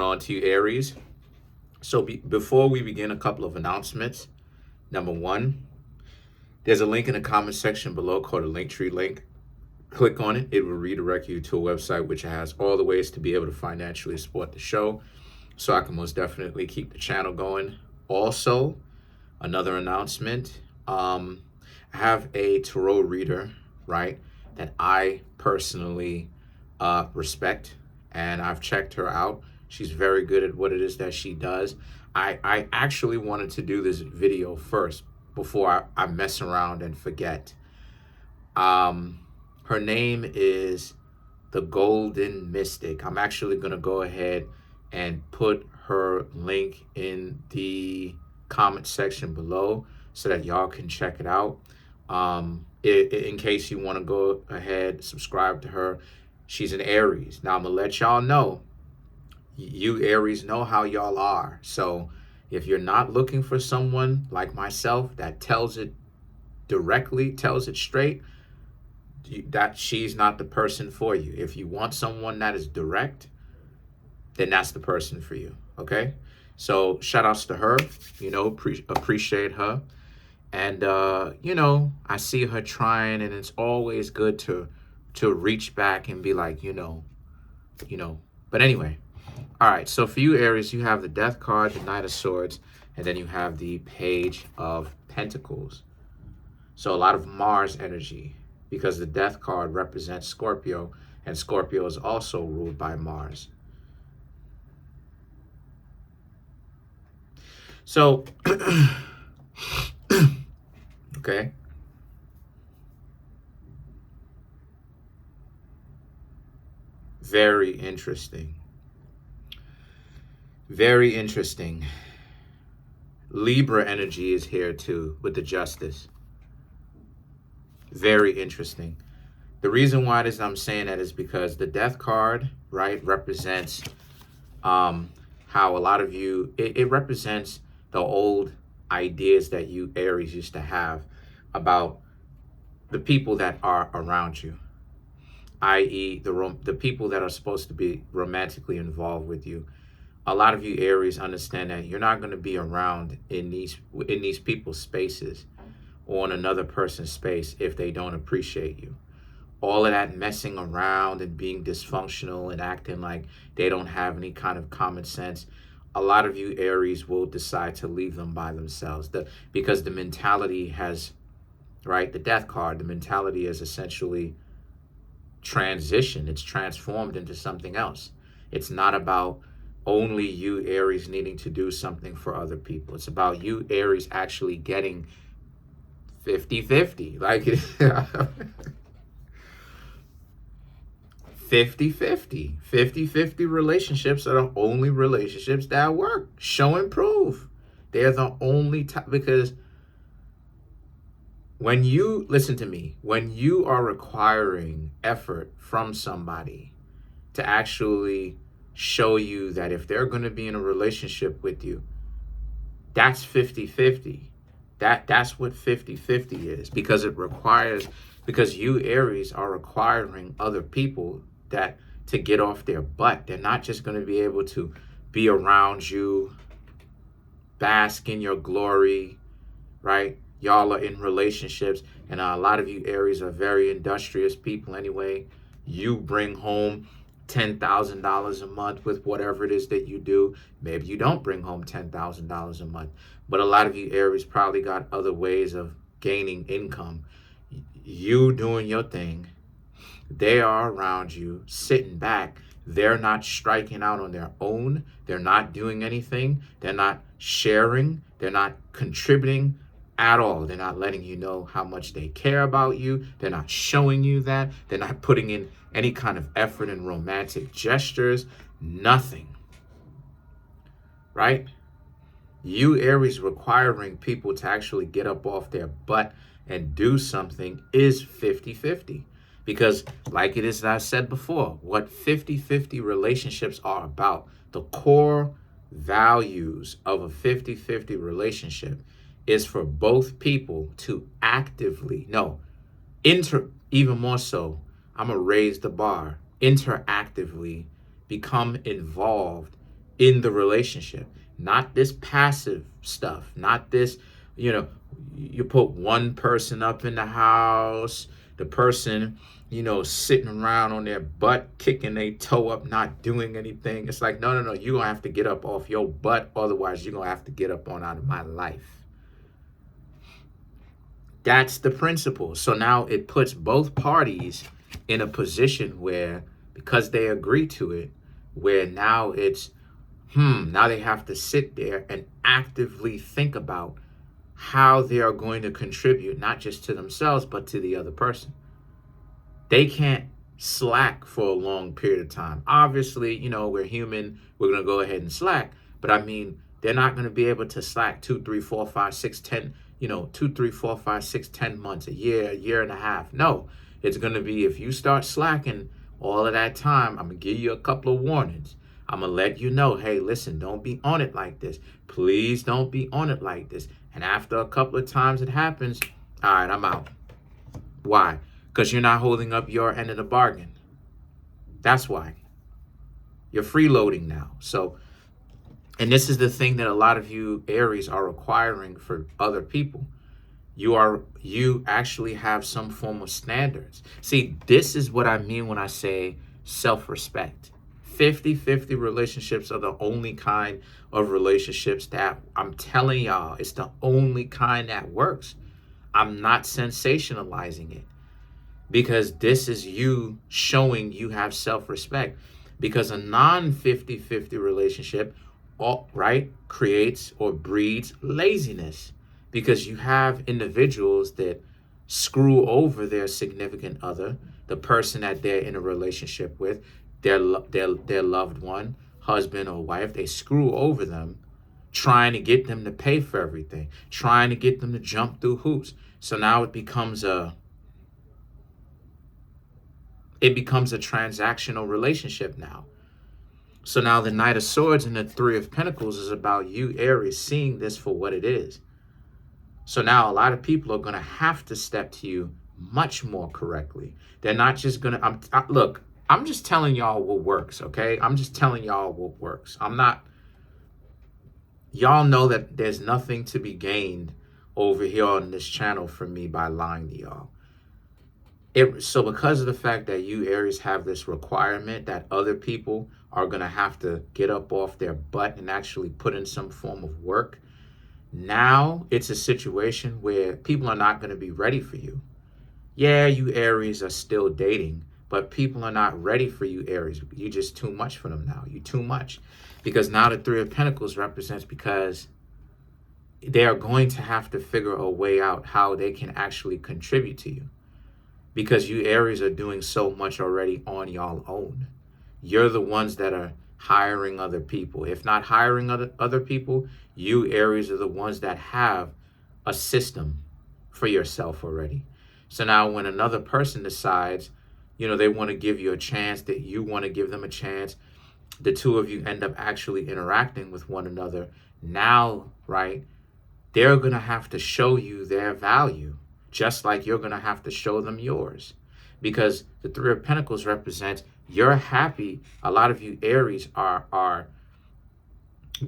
On to you, Aries. So before we begin, a couple of announcements. Number one, there's a link in the comment section below called a Linktree link. Click on it. It will redirect you to a website which has all the ways to be able to financially support the show, so I can most definitely keep the channel going. Also, another announcement. I have a tarot reader, right, that I personally respect, and I've checked her out. She's very good at what it is that she does. I actually wanted to do this video first before I mess around and forget. Her name is the Golden Mystic. I'm actually going to go ahead and put her link in the comment section below so that y'all can check it out. In case you want to go ahead, subscribe to her. She's an Aries. Now I'm going to let y'all know, you Aries know how y'all are. So if you're not looking for someone like myself that tells it directly, tells it straight, that she's not the person for you. If you want someone that is direct, then that's the person for you. Okay? So shout outs to her, appreciate her. And I see her trying, and it's always good to reach back and be like, But anyway, all right, so for you, Aries, you have the Death card, the Knight of Swords, and then you have the Page of Pentacles. So a lot of Mars energy, because the Death card represents Scorpio, and Scorpio is also ruled by Mars. So, okay. Very interesting. Very interesting. Libra energy is here too with the Justice. Very interesting. The reason why I'm saying that is because the Death card, right, represents how a lot of you, it represents the old ideas that you Aries used to have about the people that are around you, i.e. the people that are supposed to be romantically involved with you. A lot of you Aries understand that you're not going to be around in these people's spaces or in another person's space if they don't appreciate you. All of that messing around and being dysfunctional and acting like they don't have any kind of common sense, a lot of you Aries will decide to leave them by themselves. Because the mentality has, right, the Death card, the mentality is essentially transition. It's transformed into something else. It's not about only you Aries needing to do something for other people. It's about you Aries actually getting 50-50. Like 50-50. 50-50 relationships are the only relationships that work. Show and prove. They're the only time, because when you, listen to me, when you are requiring effort from somebody to actually show you that if they're going to be in a relationship with you, that's 50-50. That's what 50-50 is, because because you Aries are requiring other people to get off their butt. They're not just going to be able to be around you, bask in your glory, right? Y'all are in relationships, and a lot of you Aries are very industrious people anyway. You bring home $10,000 a month with whatever it is that you do. Maybe you don't bring home $10,000 a month, but a lot of you Aries probably got other ways of gaining income. You doing your thing. They are around you, sitting back. They're not striking out on their own. They're not doing anything. They're not sharing. They're not contributing at all. They're not letting you know how much they care about you. They're not showing you that. They're not putting in any kind of effort in romantic gestures. Nothing. Right? You Aries requiring people to actually get up off their butt and do something is 50-50. Because like it is, I said before, what 50-50 relationships are about, the core values of a 50-50 relationship is for both people to actively, even more so, I'm going to raise the bar, interactively become involved in the relationship, not this passive stuff, not this, you know, you put one person up in the house, the person, sitting around on their butt, kicking their toe up, not doing anything. It's like, no, no, no, you're going to have to get up off your butt. Otherwise, you're going to have to get up on out of my life. That's the principle. So now it puts both parties in a position where, because they agree to it, where now it's, now they have to sit there and actively think about how they are going to contribute, not just to themselves, but to the other person. They can't slack for a long period of time. Obviously, we're human. We're going to go ahead and slack. But I mean, they're not going to be able to slack 2, 3, 4, 5, 6, 10, 2, 3, 4, 5, 6, 10 months, a year and a half. No, it's going to be, if you start slacking all of that time, I'm going to give you a couple of warnings. I'm going to let you know, hey, listen, don't be on it like this. Please don't be on it like this. And after a couple of times it happens, all right, I'm out. Why? Because you're not holding up your end of the bargain. That's why. You're freeloading now. So, and this is the thing that a lot of you Aries are requiring for other people. You actually have some form of standards. See, this is what I mean when I say self-respect. 50-50 relationships are the only kind of relationships that, I'm telling y'all, it's the only kind that works. I'm not sensationalizing it, because this is you showing you have self-respect. Because a non-50-50 relationship, right, creates or breeds laziness, because you have individuals that screw over their significant other, the person that they're in a relationship with, their loved one, husband or wife. They screw over them, trying to get them to pay for everything, trying to get them to jump through hoops. So now it becomes a transactional relationship now. So now the Knight of Swords and the Three of Pentacles is about you, Aries, seeing this for what it is. So now a lot of people are going to have to step to you much more correctly. They're not just going to, look, I'm just telling y'all what works, okay? I'm just telling y'all what works. Y'all know that there's nothing to be gained over here on this channel from me by lying to y'all. So because of the fact that you Aries have this requirement that other people are going to have to get up off their butt and actually put in some form of work, now it's a situation where people are not going to be ready for you. Yeah, you Aries are still dating, but people are not ready for you, Aries. You're just too much for them now. You're too much. Because now the Three of Pentacles represents, because they are going to have to figure a way out how they can actually contribute to you. Because you Aries are doing so much already on y'all own. You're the ones that are hiring other people. If not hiring other people, you Aries are the ones that have a system for yourself already. So now when another person decides, they want to give you a chance, that you want to give them a chance, the two of you end up actually interacting with one another. Now, right, they're going to have to show you their value, just like you're going to have to show them yours. Because the Three of Pentacles represents you're happy. A lot of you Aries are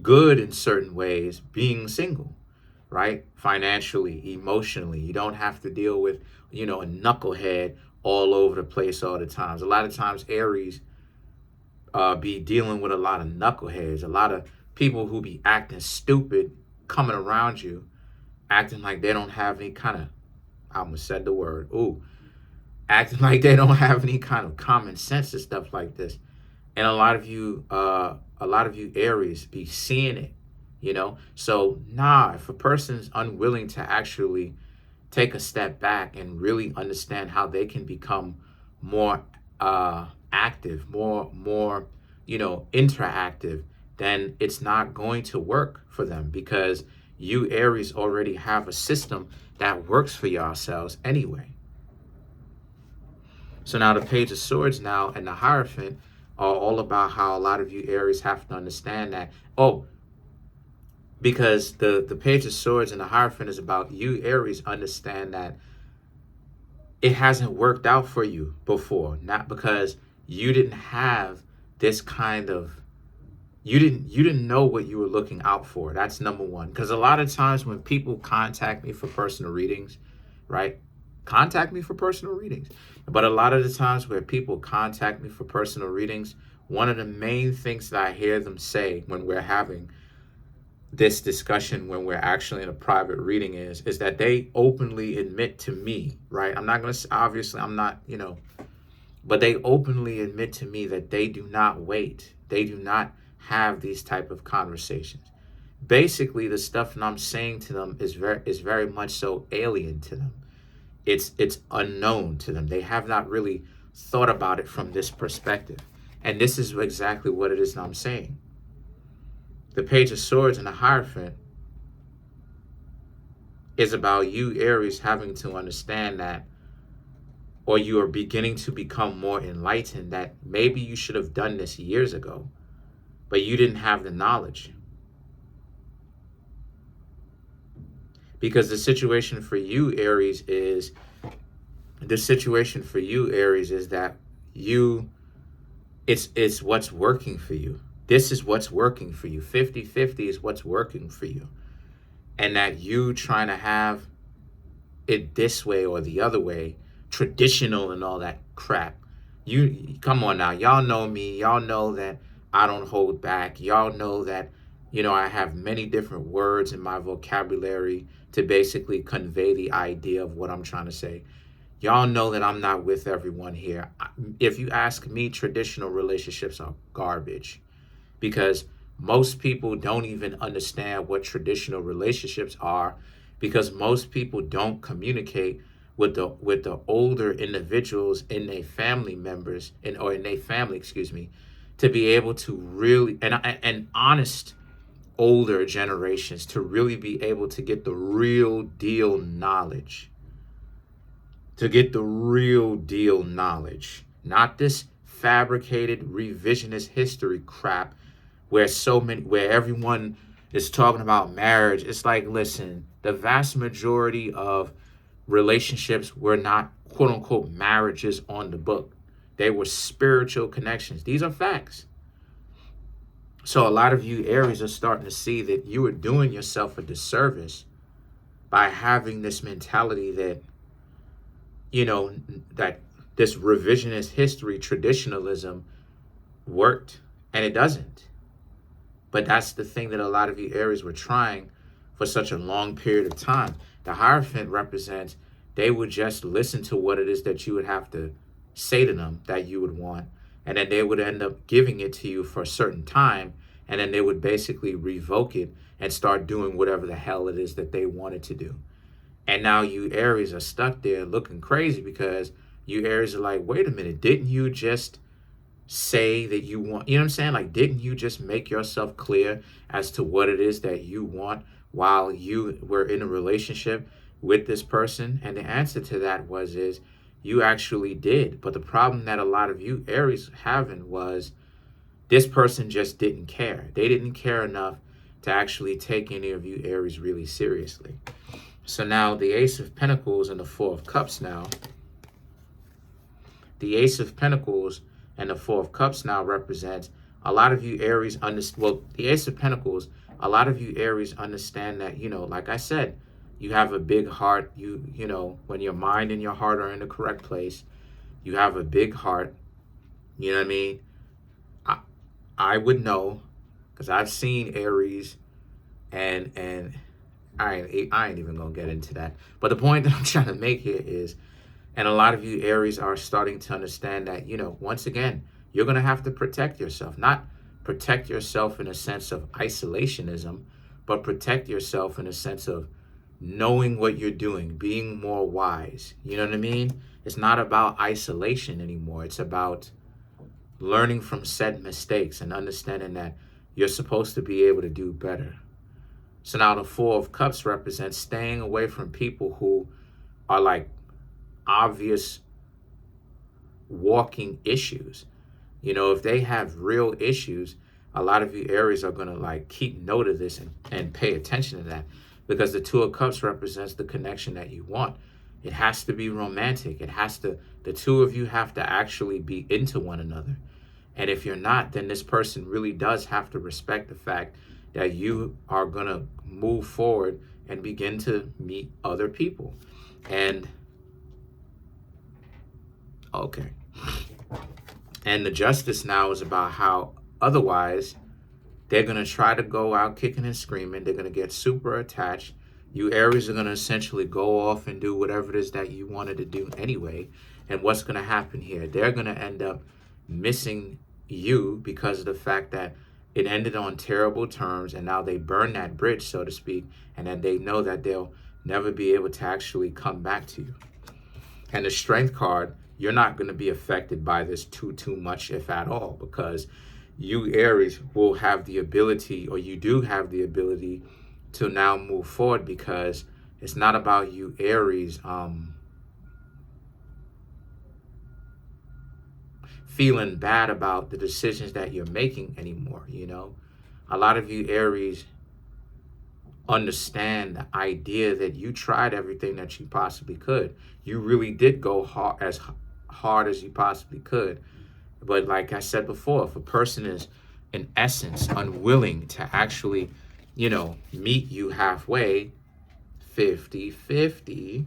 good in certain ways being single, right? Financially, emotionally. You don't have to deal with, a knucklehead all over the place all the times. A lot of times Aries be dealing with a lot of knuckleheads, a lot of people who be acting stupid, coming around you, acting like they don't have any kind of, I almost said the word, acting like they don't have any kind of common sense and stuff like this. And a lot of you Aries be seeing it, So if a person's unwilling to actually take a step back and really understand how they can become more active, more interactive, then it's not going to work for them, because you Aries already have a system that works for yourselves anyway. So now the Page of Swords now and the Hierophant are all about how a lot of you Aries have to understand that, because the Page of Swords and the Hierophant is about you Aries understand that it hasn't worked out for you before, not because you didn't have this kind of You didn't know what you were looking out for. That's number one. Because a lot of times when people contact me for personal readings, right? Contact me for personal readings. But a lot of the times where people contact me for personal readings, one of the main things that I hear them say when we're having this discussion, when we're actually in a private reading, is that they openly admit to me, right? I'm not going to, obviously, I'm not, but they openly admit to me that they do not wait. They do not have these type of conversations. Basically, the stuff that I'm saying to them is very much so alien to them. It's unknown to them. They have not really thought about it from this perspective. And this is exactly what it is that I'm saying. The Page of Swords and the Hierophant is about you, Aries, having to understand that, or you are beginning to become more enlightened, that maybe you should have done this years ago, but you didn't have the knowledge. Because the situation for you, Aries, is that it's what's working for you. This is what's working for you. 50-50 is what's working for you. And that you trying to have it this way or the other way, traditional and all that crap. You come on now. Y'all know me. Y'all know that I don't hold back. Y'all know that, I have many different words in my vocabulary to basically convey the idea of what I'm trying to say. Y'all know that I'm not with everyone here. If you ask me, traditional relationships are garbage, because most people don't even understand what traditional relationships are, because most people don't communicate with the older individuals in their family members or in their family, to be able to really, and honest older generations, to really be able to get the real deal knowledge. Not this fabricated revisionist history crap where everyone is talking about marriage. It's like, listen, the vast majority of relationships were not quote unquote marriages on the book. They were spiritual connections. These are facts. So a lot of you Aries are starting to see that you are doing yourself a disservice by having this mentality that, that this revisionist history traditionalism worked, and it doesn't. But that's the thing that a lot of you Aries were trying for such a long period of time. The Hierophant represents, they would just listen to what it is that you would have to say to them that you would want, and then they would end up giving it to you for a certain time, and then they would basically revoke it and start doing whatever the hell it is that they wanted to do. And now you Aries are stuck there looking crazy, because you Aries are like, wait a minute, didn't you just say that you want, you know what I'm saying? Like, didn't you just make yourself clear as to what it is that you want while you were in a relationship with this person? And the answer to that is you actually did. But the problem that a lot of you Aries having was this person just didn't care. They didn't care enough to actually take any of you Aries really seriously. So now the Ace of Pentacles and the Four of Cups now. The Ace of Pentacles and the Four of Cups now represents a lot of you Aries the Ace of Pentacles, a lot of you Aries understand that, like I said, you have a big heart. When your mind and your heart are in the correct place, you have a big heart. You know what I mean? I would know, because I've seen Aries, and I ain't even gonna get into that. But the point that I'm trying to make here is, and a lot of you Aries are starting to understand that, once again, you're going to have to protect yourself. Not protect yourself in a sense of isolationism, but protect yourself in a sense of knowing what you're doing, being more wise. You know what I mean? It's not about isolation anymore. It's about learning from said mistakes and understanding that you're supposed to be able to do better. So now the Four of Cups represents staying away from people who are like obvious walking issues. If they have real issues, a lot of you Aries are going to like keep note of this and pay attention to that, because the Two of Cups represents the connection that you want. It has to be romantic. The two of you have to actually be into one another. And if you're not, then this person really does have to respect the fact that you are going to move forward and begin to meet other people. And okay. And the justice now is about how otherwise they're going to try to go out kicking and screaming. They're going to get super attached. You Aries are going to essentially go off and do whatever it is that you wanted to do anyway. And what's going to happen here? They're going to end up missing you because of the fact that it ended on terrible terms, and now they burn that bridge, so to speak, and then they know that they'll never be able to actually come back to you. And the Strength card, you're not going to be affected by this too much, if at all, because you Aries will have the ability, or you do have the ability, to now move forward, because it's not about you Aries feeling bad about the decisions that you're making anymore. You know, a lot of you Aries understand the idea that you tried everything that you possibly could. You really did go hard as you possibly could. But like I said before, if a person is in essence unwilling to actually, meet you halfway, 50-50,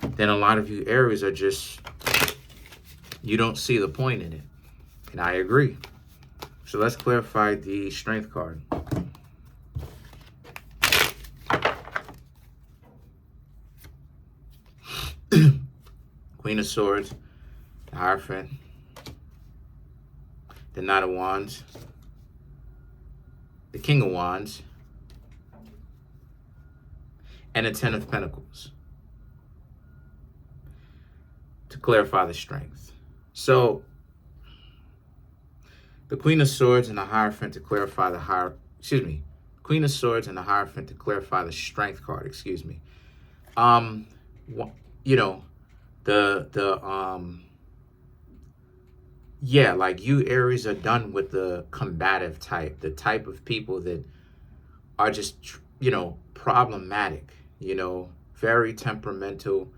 then a lot of you Aries are just, you don't see the point in it. And I agree. So let's clarify the Strength card. Queen of Swords, the Hierophant, the Knight of Wands, the King of Wands, and the Ten of Pentacles. To clarify the Strength. So, the Queen of Swords and the Hierophant to clarify the Queen of Swords and the Hierophant to clarify the Strength card, like you Aries are done with the combative type, the type of people that are just, problematic, very temperamental,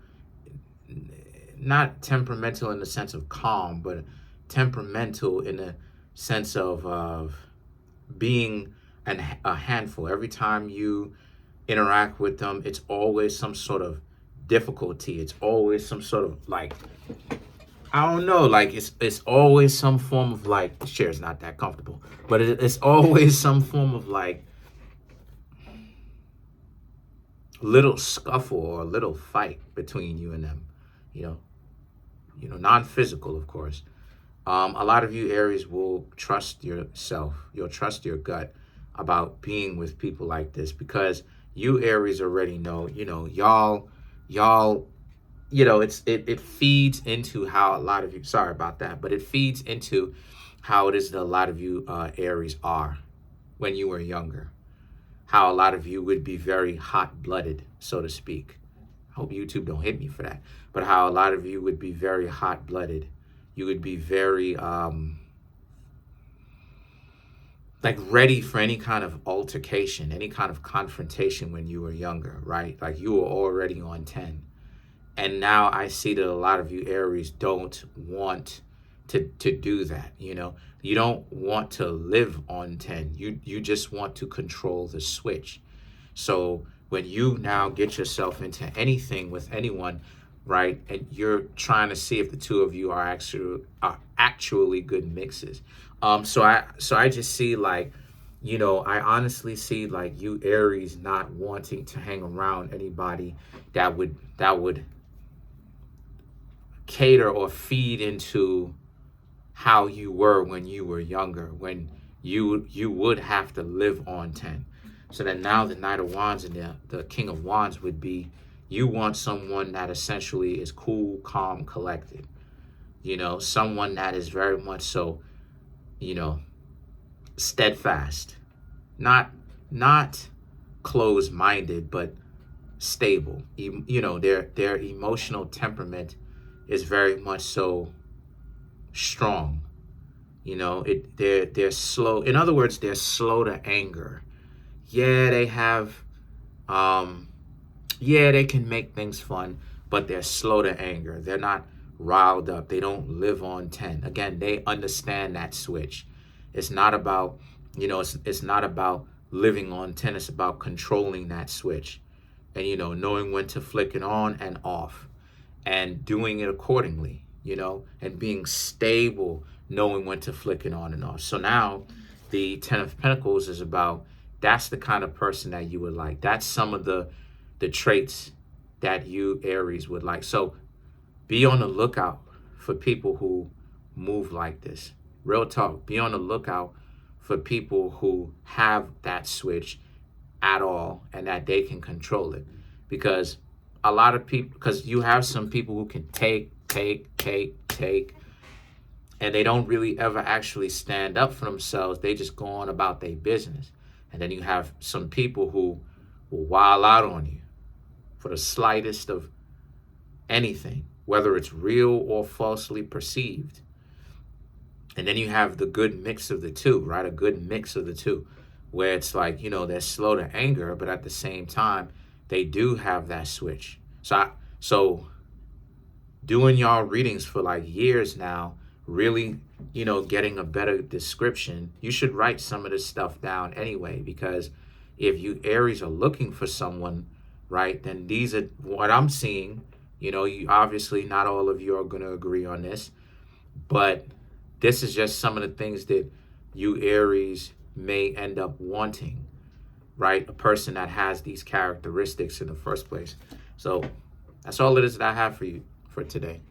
not temperamental in the sense of calm, but temperamental in the sense of being a handful. Every time you interact with them, it's always some sort of difficulty. It's always some sort of I don't know, it's always some form of the chair's not that comfortable, but it's always some form of little scuffle or a little fight between you and them, non-physical, of course. A lot of you Aries will trust yourself. You'll trust your gut about being with people like this, because you Aries already know, y'all, it feeds into how a lot of you, sorry about that, but it feeds into how it is that a lot of you Aries are when you were younger. How a lot of you would be very hot-blooded, so to speak. I hope YouTube don't hit me for that. But how a lot of you would be very hot-blooded. You would be very, ready for any kind of altercation, any kind of confrontation when you were younger, right? Like you were already on 10. And now I see that a lot of you Aries don't want to do that, You don't want to live on 10. You just want to control the switch. So when you now get yourself into anything with anyone, right, and you're trying to see if the two of you are actually good mixes. So I just see I honestly see you Aries not wanting to hang around anybody that would cater or feed into how you were when you were younger, when you would have to live on 10. So that now the Knight of Wands and the King of Wands would be, you want someone that essentially is cool, calm, collected. Someone that is very much so, steadfast. Not closed-minded, but stable. Their emotional temperament is very much so strong. They're slow. In other words, they're slow to anger. Yeah, they have they can make things fun, but they're slow to anger. They're not riled up. They don't live on 10. Again, they understand that switch. It's not about, it's not about living on 10. It's about controlling that switch and, knowing when to flick it on and off and doing it accordingly, and being stable, knowing when to flick it on and off. So now the 10 of Pentacles is about, that's the kind of person that you would like. That's some of the traits that you, Aries, would like. So be on the lookout for people who move like this. Real talk. Be on the lookout for people who have that switch at all and that they can control it. Because a lot of people, because you have some people who can take, and they don't really ever actually stand up for themselves. They just go on about their business. And then you have some people who will wild out on you for the slightest of anything, whether it's real or falsely perceived. And then you have the good mix of the two, right? A good mix of the two, where it's like, they're slow to anger, but at the same time, they do have that switch. So doing y'all readings for like years now, really, getting a better description, you should write some of this stuff down anyway, because if you Aries are looking for someone, right, then these are what I'm seeing. You obviously, not all of you are going to agree on this, but this is just some of the things that you Aries may end up wanting, right? A person that has these characteristics in the first place. So that's all it is that I have for you for today.